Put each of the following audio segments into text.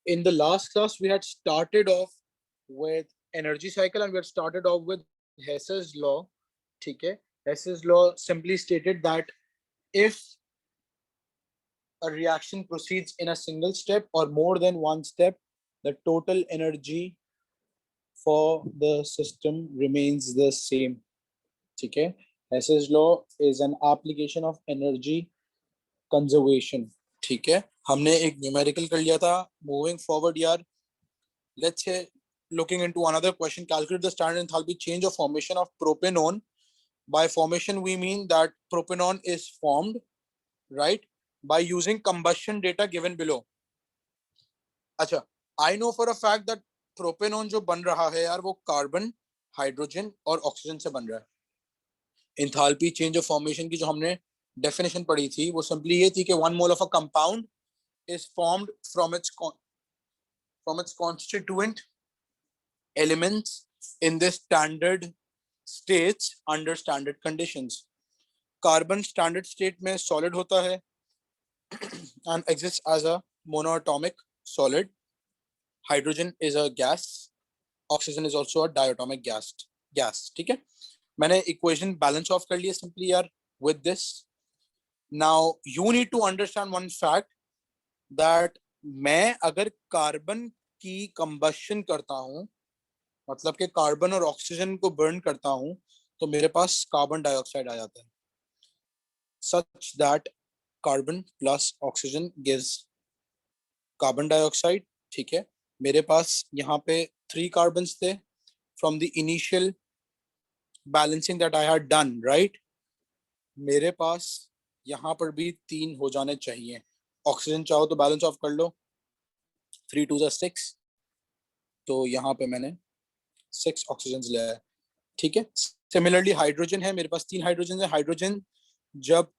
in the last class we had started off with energy cycle and we had started off with Hess's law. Okay, Hess's law simply stated that if a reaction proceeds in a single step or more than one step, the total energy for the system remains the same. Okay, Hess's law is an application of energy conservation. ठीक है, हमने एक numerical कर लिया था. Moving forward यार, let's say looking into another question, calculate the standard enthalpy change of formation of propanone. By formation we mean that propanone is formed, right, by using combustion data given below. अच्छा, I know for a fact that propanone जो बन रहा है यार वो carbon, hydrogen और oxygen से बन रहा है. एंथैल्पी चेंज ऑफ फॉर्मेशन की जो हमने डेफिनेशन पढ़ी थी वो सिंपली ये थी कि 1 mole of a compound is formed from its constituent elements in the standard states under standard conditions. Carbon standard state में solid होता है and exists as a monoatomic solid. Hydrogen is a gas. Oxygen is also a diatomic gas. ठीक है, मैंने equation balance off कर लिया simply यार with this. Now you need to understand one fact that मैं अगर कार्बन की combustion करता हूं, मतलब कि कार्बन और ऑक्सीजन को बर्न करता हूं, तो मेरे पास कार्बन डाइऑक्साइड आ जाता है. Such that carbon plus oxygen gives carbon dioxide. ठीक है, मेरे पास यहाँ पे 3 कार्बन्स थे from the initial balancing that I had done, right. मेरे पास यहाँ पर भी 3 हो जाने चाहिए. ऑक्सीजन चाहो तो बैलेंस ऑफ कर लो, 3 2 6, तो यहाँ पे मैंने 6 ऑक्सीजन लिया है. ठीक है, सिमिलरली हाइड्रोजन है, मेरे पास 3 हाइड्रोजन है. हाइड्रोजन जब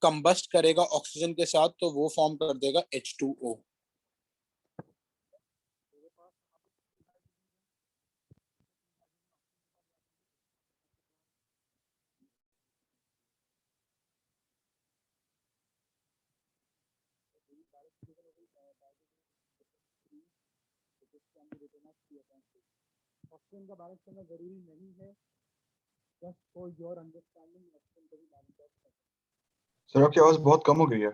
कंबस्ट करेगा ऑक्सीजन के साथ तो वो फॉर्म कर देगा H2O. ऑक्सीजन का बैलेंस करना जरूरी नहीं है, just for your understanding oxygen का भी बैलेंस ऑफ करना. सर आपकी आवाज बहुत कम हो गई है.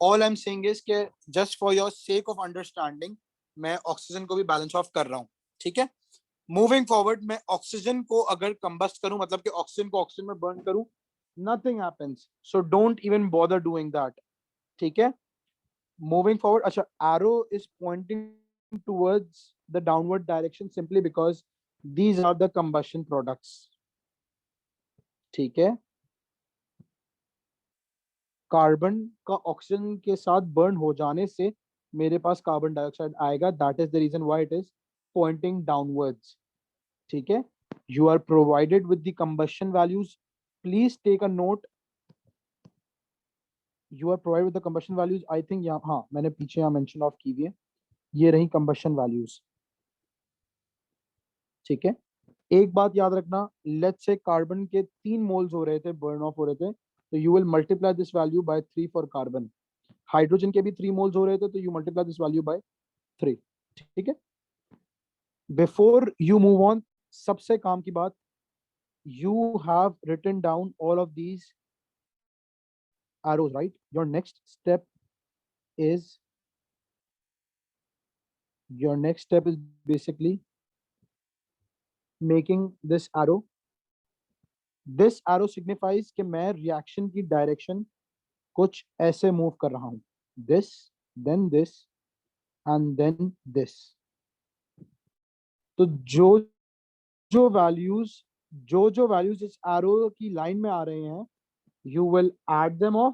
All I'm saying is कि just for your sake of understanding मैं ऑक्सीजन को भी बैलेंस ऑफ कर रहा हूँ. ठीक है, मूविंग फॉरवर्ड मैं ऑक्सीजन को अगर कंबस्ट करूं, मतलब कि ऑक्सीजन को ऑक्सीजन में बर्न करूं, nothing happens, so don't even bother doing that. ठीक है, moving forward. अच्छा, arrow is pointing towards the downward direction simply because these are the combustion products. ठीक है, कार्बन का ऑक्सीजन के साथ बर्न हो जाने से मेरे पास कार्बन डाइऑक्साइड आएगा. That is the reason why it is pointing downwards. ठीक है, you are provided with the combustion values. Please take a note. You are provided with the combustion values. I think यहाँ, हाँ मैंने पीछे यहाँ mention of की हुई है, ये रही कंबशन वैल्यूज. ठीक है, एक बात याद रखना, लेट्स से कार्बन के 3 मोल्स हो रहे थे, बर्न ऑफ हो रहे थे, तो you will multiply this value by 3 for carbon. Hydrogen के भी 3 मोल्स हो रहे थे, तो you multiply this value by 3. ठीक है, बिफोर यू मूव ऑन, सबसे काम की बात, you have written down all of these arrows, right? Your next step is basically making this arrow. This arrow signifies कि मैं reaction की direction कुछ ऐसे मूव कर रहा हूं, this, then this, and then this. तो जो वैल्यूज इस एरो की लाइन में आ रहे हैं, you will add them off.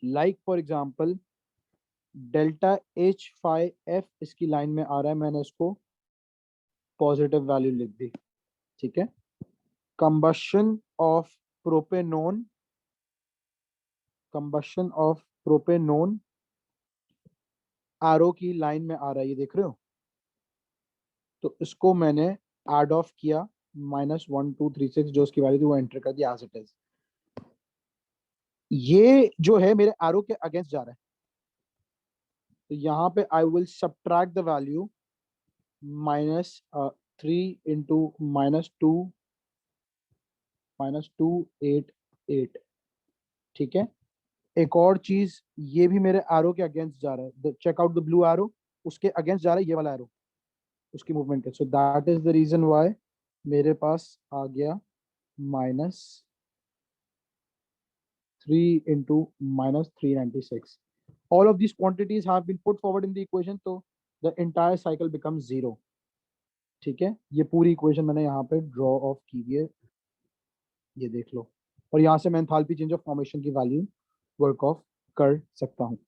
Like for example, delta H phi F इसकी लाइन में आ रहा है, मैंने इसको पॉजिटिव वैल्यू लिख दी. ठीक है, combustion of propanone एरो की लाइन में आ रहा है, ये देख रहे हो. तो इसको मैंने एड ऑफ किया, -1236 जो उसकी वैल्यू थी वो एंटर कर दी एज इट इज. ये जो है मेरे एरो के अगेंस्ट जा रहा है, तो यहाँ पे I will subtract the value -3 into -2 -288, ठीक है। एक और चीज, ये भी मेरे एरो के अगेंस्ट जा रहा है, check out the blue arrow, उसके अगेंस्ट जा रहा है ये वाला एरो, उसकी मूवमेंट के। So that is the reason why मेरे पास आ गया -3 into -396. All of these quantities have been put forward in the equation, so the entire cycle becomes 0, ठीक है। ये पूरी इक्वेशन मैंने यहाँ पे ड्रॉ ऑफ की है, ये देख लो, और यहाँ से मैं एंथैल्पी चेंज ऑफ फॉर्मेशन की वैल्यू वर्क ऑफ कर सकता हूँ।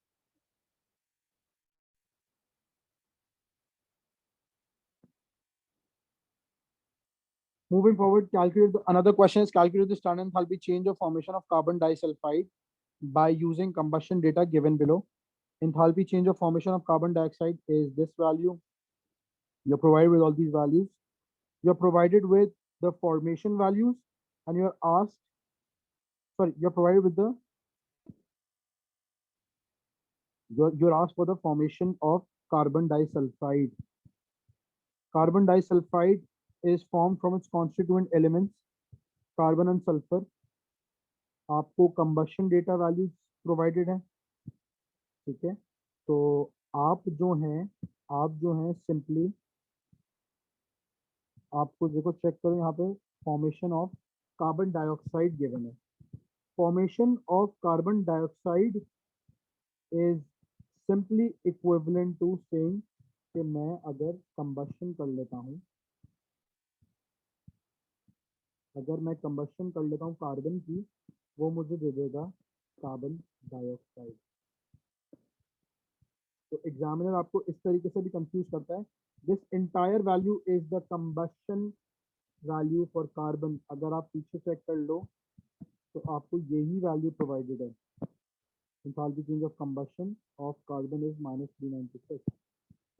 Moving forward, another question is calculate the standard enthalpy change of formation of carbon disulfide by using combustion data given below. Enthalpy change of formation of carbon dioxide is this value. You're provided with all these values. You're provided with the formation values, and you're asked, you're provided with the, you're asked for the formation of carbon disulfide. Carbon disulfide is formed from its constituent elements, carbon and sulfur. आपको combustion data values provided है, ठीक है। तो आप जो हैं simply आपको देखो, चेक करो यहाँ पे, formation of carbon dioxide given है। Formation of carbon dioxide is simply equivalent to saying कि मैं अगर कंबशन कर लेता हूँ, कार्बन की, वो मुझे दे देगा कार्बन डाइऑक्साइड। तो एग्जामिनर आपको इस तरीके से भी कंफ्यूज करता है। This entire value is the combustion value for carbon. अगर आप पीछे चेक कर लो तो आपको यही वैल्यू प्रोवाइडेड है। enthalpy change of combustion of carbon is -396.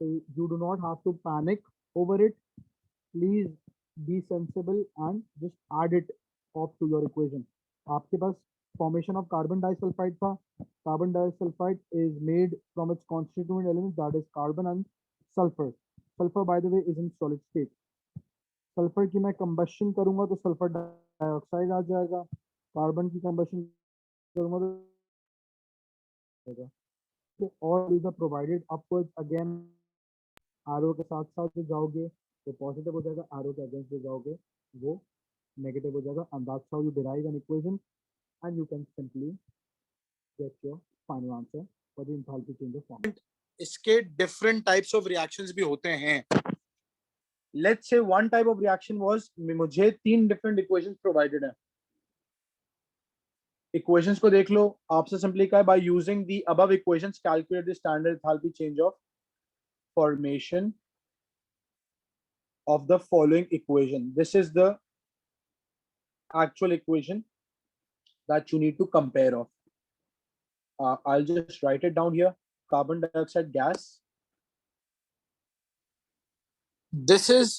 So you do not have to panic over it. Please be sensible and just add it off to your equation. आपके पास formation of carbon disulfide था। Carbon disulfide is made from its constituent elements, that is carbon and sulfur. Sulfur, by the way, is in solid state. Sulphur की मैं combustion करूंगा तो sulphur dioxide आ जाएगा, carbon की combustion करूंगा तो all is provided upwards. Again RO के साथ साथ जो जाओगे तो पॉजिटिव हो जाएगा, आरओ के अगेंस्ट जो जाओगे वो नेगेटिव हो जाएगा, and that's how you derive an equation and you can simply get your final answer for the enthalpy change of form. इसके डिफरेंट टाइप्स ऑफ रिएक्शंस भी होते हैं। Let's say one type of reaction was, मुझे 3 different equations provided है। Equations को देख लो, आपसे simply कहा है by using the above equations calculate the standard enthalpy change of formation of the following equation. This is the actual equation that you need to compare of. I'll just write it down here. Carbon dioxide gas. This is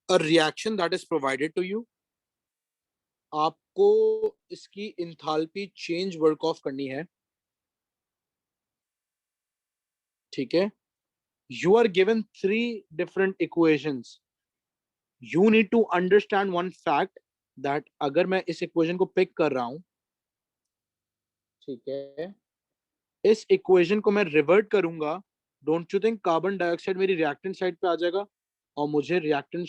a reaction that is provided to you. आपको इसकी enthalpy change work off करनी है, ठीक है। You are given 3 different equations. You need to understand one fact that अगर मैं इस equation को pick कर रहा हूं, ठीक है, इस equation को मैं revert करूंगा, don't you think carbon dioxide मेरी reactant साइड पे आ जाएगा और मुझे reactant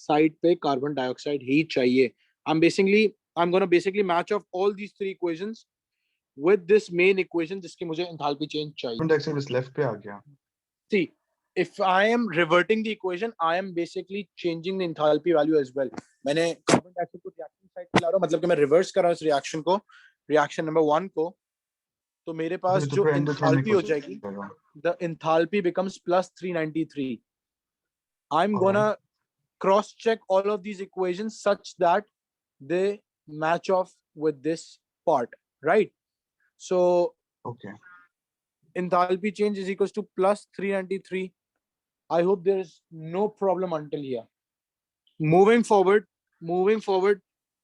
साइड पे कार्बन डाइऑक्साइड ही चाहिए। I'm gonna basically match off all these 3 equations with this main equation जिसकी मुझे enthalpy change चाहिए। कार्बन डाइऑक्साइड बस लेफ्ट पे आ गया। See, if I am reverting the equation, I am basically changing the enthalpy value as well. मैंने carbon dioxide को reaction side पे ला रहा हूं, मतलब कि मैं रिवर्स कर रहा हूं इस रिएक्शन को, रिएक्शन नंबर 1 को, तो मेरे पास जो enthalpy हो जाएगी, the enthalpy becomes +393. I'm gonna cross check all of these equations such that they match off with this part, right? So okay, enthalpy change is equals to +393. I hope there is no problem until here. Moving forward,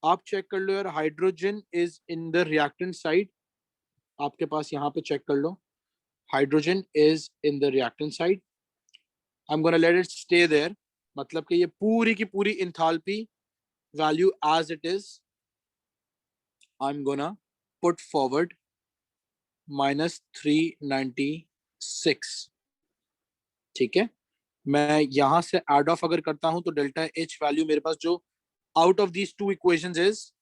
आप check कर लो यार, hydrogen is in the reactant side, आपके पास यहाँ पे check कर लो, hydrogen is in the reactant side, I am gonna let it stay there, मतलब कि ये पूरी की पूरी enthalpy value as it is, I am gonna put forward -396, ठीक है। मैं यहां से एड ऑफ अगर करता हूं तो डेल्टा एच वैल्यू मेरे पास जो out of these two equations is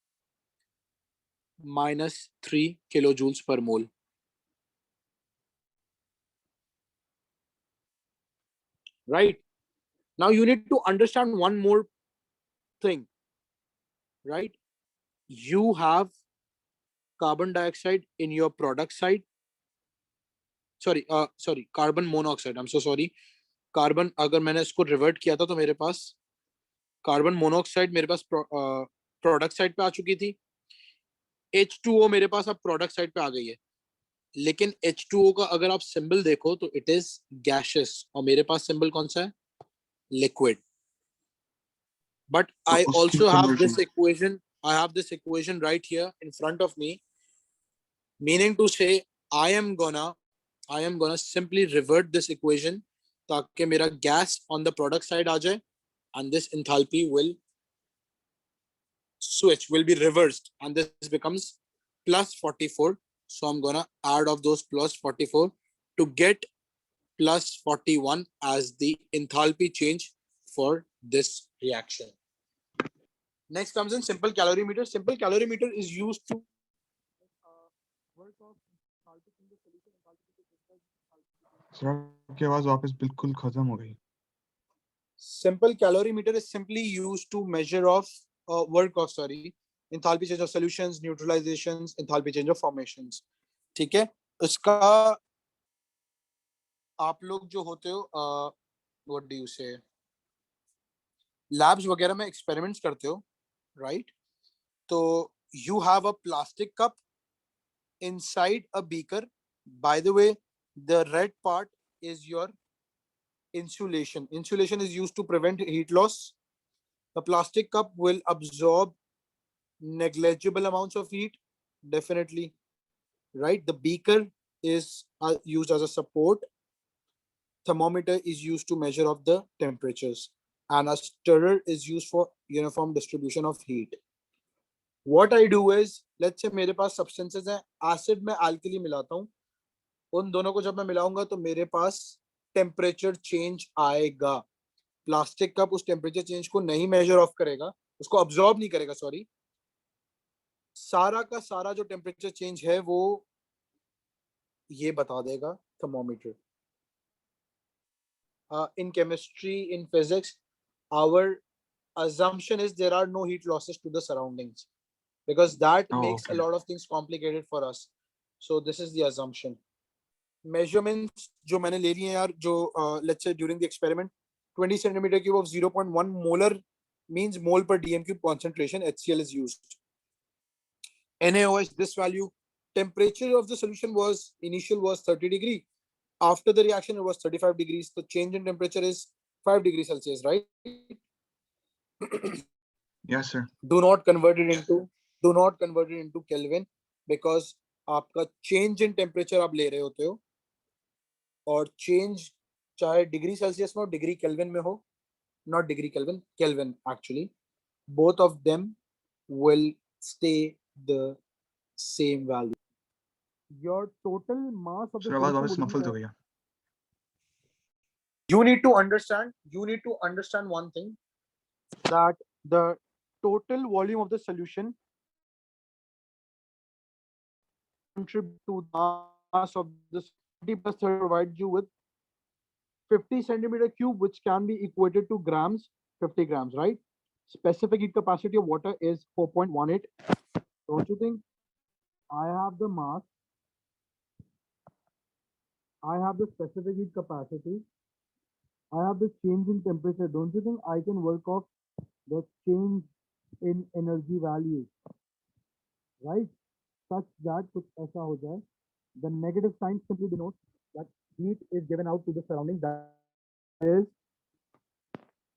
-3 kilo joules per mole. Right now you need to understand one more thing, right? You have carbon dioxide in your product side, sorry carbon monoxide, I'm so sorry, carbon अगर मैंने इसको revert किया था तो मेरे पास carbon monoxide मेरे पास product side पे आ चुकी थी, H2O मेरे पास अब प्रोडक्ट साइड पे आ गई है, लेकिन H2O का अगर आप सिंबल देखो तो इट इज गैशियस और मेरे पास सिंबल कौन सा है, लिक्विड। But तो I उसकी also have conversion this equation, I have this equation right here in front of me, meaning to say I am gonna simply revert this equation ताकि मेरा gas on the product side आ जाए and this enthalpy will switch, will be reversed, and this becomes +44. So I'm gonna add off those +44 to get +41 as the enthalpy change for this reaction. Next comes in simple calorimeter. Simple calorimeter is used to work off enthalpy in the solution, sir आपकी आवाज वापस बिल्कुल खत्म हो गई। simple calorimeter is simply used to measure of work of enthalpy change of solutions, neutralizations, enthalpy change of formations, ठीक है। इसका आप लोग जो होते हो what do you say, labs वगैरह में experiments करते हो, right? तो you have a plastic cup inside a beaker. By the way, the red part is your insulation. Insulation is used to prevent heat loss. The plastic cup will absorb negligible amounts of heat, definitely, right? The beaker is used as a support. Thermometer is used to measure of the temperatures, and a stirrer is used for uniform distribution of heat. What I do is, let's say मेरे पास substances हैं, acid में alkali मिलाता हूँ, उन दोनों को जब मैं मिलाऊंगा तो मेरे पास टेम्परेचर चेंज आएगा। प्लास्टिक कप उस टेम्परेचर चेंज को नहीं मेजर ऑफ करेगा, उसको अब्सॉर्ब नहीं करेगा, सॉरी, सारा का सारा जो टेम्परेचर चेंज है वो ये बता देगा thermometer. in chemistry, in physics, our assumption is there are no heat losses to the surroundings, because that makes a okay. lot of things complicated for us. So this is the assumption. Measurements जो मैंने ले लिए हैं यार, जो let's say during the experiment 20 centimeter cube of 0.1 molar means mole per dm cube concentration HCl is used. NaOH, this value, temperature of the solution was initial was 30 degree, after the reaction it was 35 degrees, the change in temperature is 5 degrees Celsius, right? Yes sir. do not convert it into Kelvin, because आपका change in temperature आप ले रहे होते हो, और change चाहे degree Celsius में हो, डिग्री केल्विन में हो, not degree Kelvin, Kelvin actually, both of them will stay the same value. Your total mass of the sir आवाज solution वापस would be muffled हो गई है। You need to understand one thing, that the total volume of the solution contribute to the mass of the 30 plus 30 provides you with 50 centimeter cube, which can be equated to grams, 50 grams, right? Specific heat capacity of water is 4.18. Don't you think I have the mass, I have the specific heat capacity, I have the change in temperature? Don't you think I can work off the change in energy value, right? Such that कुछ ऐसा हो जाए, the negative sign simply denotes that heat is given out to the surrounding, that is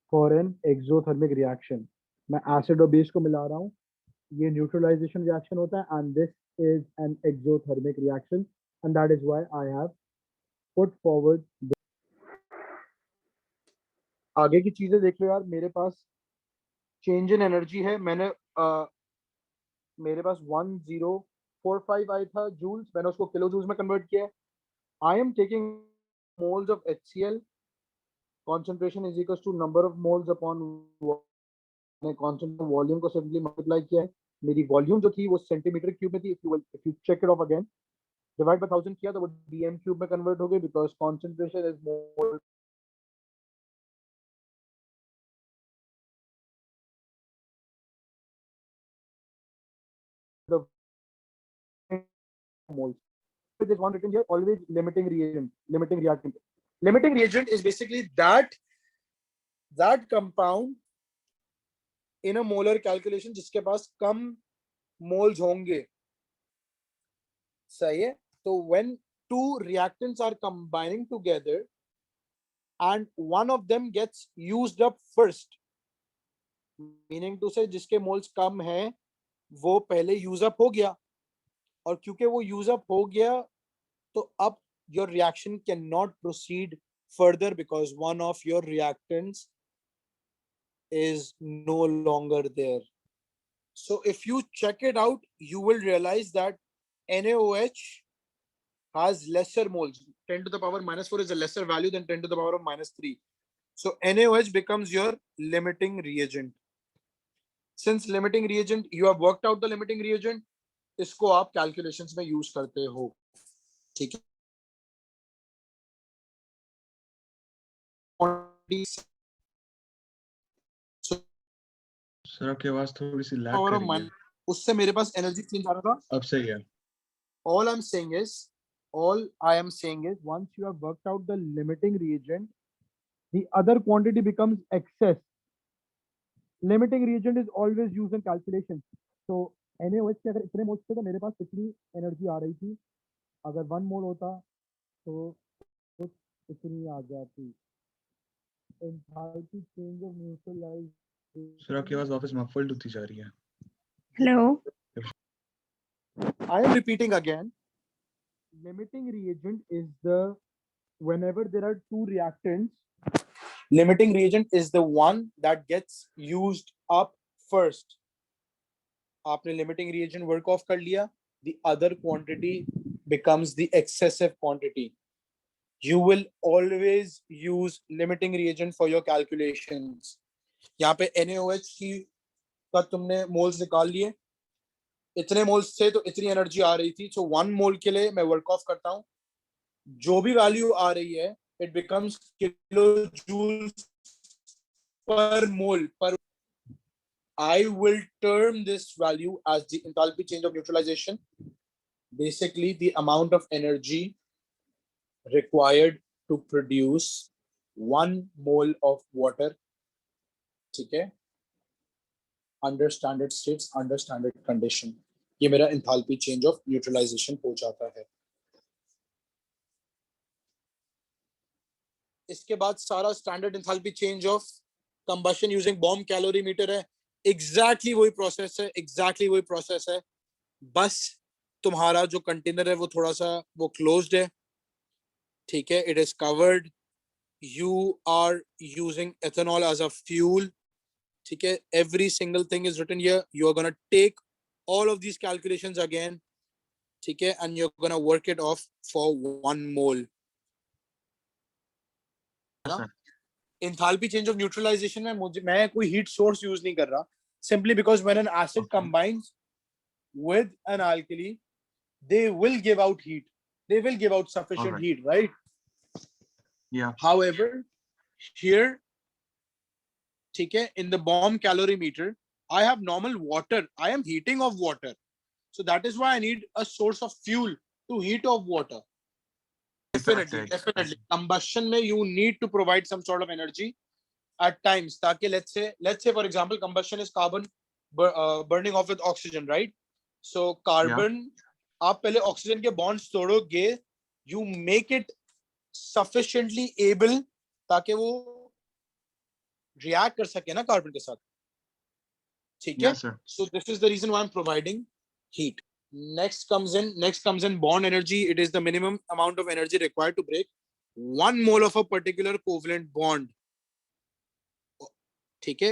for an exothermic reaction. मैं acid और base को मिला रहा हूँ, ये न्यूट्रलाइजेशन रिएक्शन होता है and this is an exothermic reaction and that is why I have put forward. आगे की चीजें देख लो यार, मेरे पास चेंज इन एनर्जी है, मेरे पास 1045 आया था जूल्स, मैंने उसको किलो जूल्स में कन्वर्ट किया है। I am taking moles of HCl, concentration is equals to number of moles upon concentration volume को सिंपली मल्टीप्लाई किया है। मेरी वॉल्यूम जो थी वो सेंटीमीटर क्यूब में थी, if you check it off again divide by 1000 किया तो वो dm क्यूब में कन्वर्ट हो गई, because concentration is mole the moles. There's one written here, always limiting reagent, limiting reactant. Limiting reagent is basically that compound in a molar calculation जिसके पास कम moles होंगे, सही है। तो when two reactants are combining together and one of them gets used up first, meaning to say जिसके moles कम है वो पहले use up हो गया, और क्योंकि वो use up हो गया तो अब your reaction cannot proceed further because one of your reactants is no longer there. So if you check it out, you will realize that NaOH has lesser moles. 10 to the power minus 4 is a lesser value than 10 to the power of minus 3. So NaOH becomes your limiting reagent. Since limiting reagent, you have worked out the limiting reagent, इसको आप calculations में use करते हो, ठीक है। Sir आपकी आवाज थोड़ी सी लैग Power कर of रही है। minus, उससे मेरे पास energy change आ रहा था। अब सही है। All I am saying is once you have worked out the limiting reagent, the other quantity becomes excess. Limiting reagent is always used in calculation. So NaOH के अगर इतने मोल्स थे तो मेरे पास इतनी एनर्जी आ रही थी, अगर 1 मोल होता तो कुछ इतनी आ जाती। Enthalpy change of neutralisation. Sir आपकी आवाज वापस मफल्ड होती जा रही है। Hello. I am repeating again. Limiting reagent is the, whenever there are two reactants, limiting reagent is the one that gets used up first. आपने limiting reagent work off कर लिया, the other quantity becomes the excessive quantity. You will always use limiting reagent for your calculations. यहाँ पे NaOH की का तुमने moles निकाल लिए, इतने मोल्स थे तो इतनी एनर्जी आ रही थी, सो 1 मोल के लिए मैं वर्क ऑफ करता हूं, जो भी वैल्यू आ रही है it becomes kilo joules per मोल पर। I will term this value as the enthalpy change of neutralization, basically the amount of energy required to produce 1 mole of water, ठीक है, under standard states, under standard condition. ये मेरा enthalpy change of neutralization हो जाता है। इसके बाद सारा standard enthalpy change of combustion using bomb calorimeter है, exactly वही process है, exactly वही process है, बस तुम्हारा जो container है वो थोड़ा सा वो closed है, ठीक है, it is covered, you are using ethanol as a fuel, ठीक है, every single thing is written here, you are going to take all of these calculations again, ठीक है, and you're going to work it off for 1 mole. Enthalpy change of neutralization में मैं कोई heat source use नहीं कर रहा, simply because when an acid combines with an alkali, they will give out heat, they will give out sufficient heat, right? Yeah. However, here, ठीक है, in the bomb calorimeter, I have normal water, I am heating of water, so that is why I need a source of fuel to heat of water. Definitely. Combustion में you need to provide some sort of energy at times, ताकि let's say for example combustion is carbon burning off with oxygen, right? So carbon, आप पहले oxygen के bonds तोड़ोगे, you make it sufficiently able ताकि वो react कर सके ना carbon के साथ, ठीक है? Yes, sir. So this is the reason why I'm providing heat. Next comes in bond energy. It is the minimum amount of energy required to break 1 mole of a particular covalent bond. ठीक है?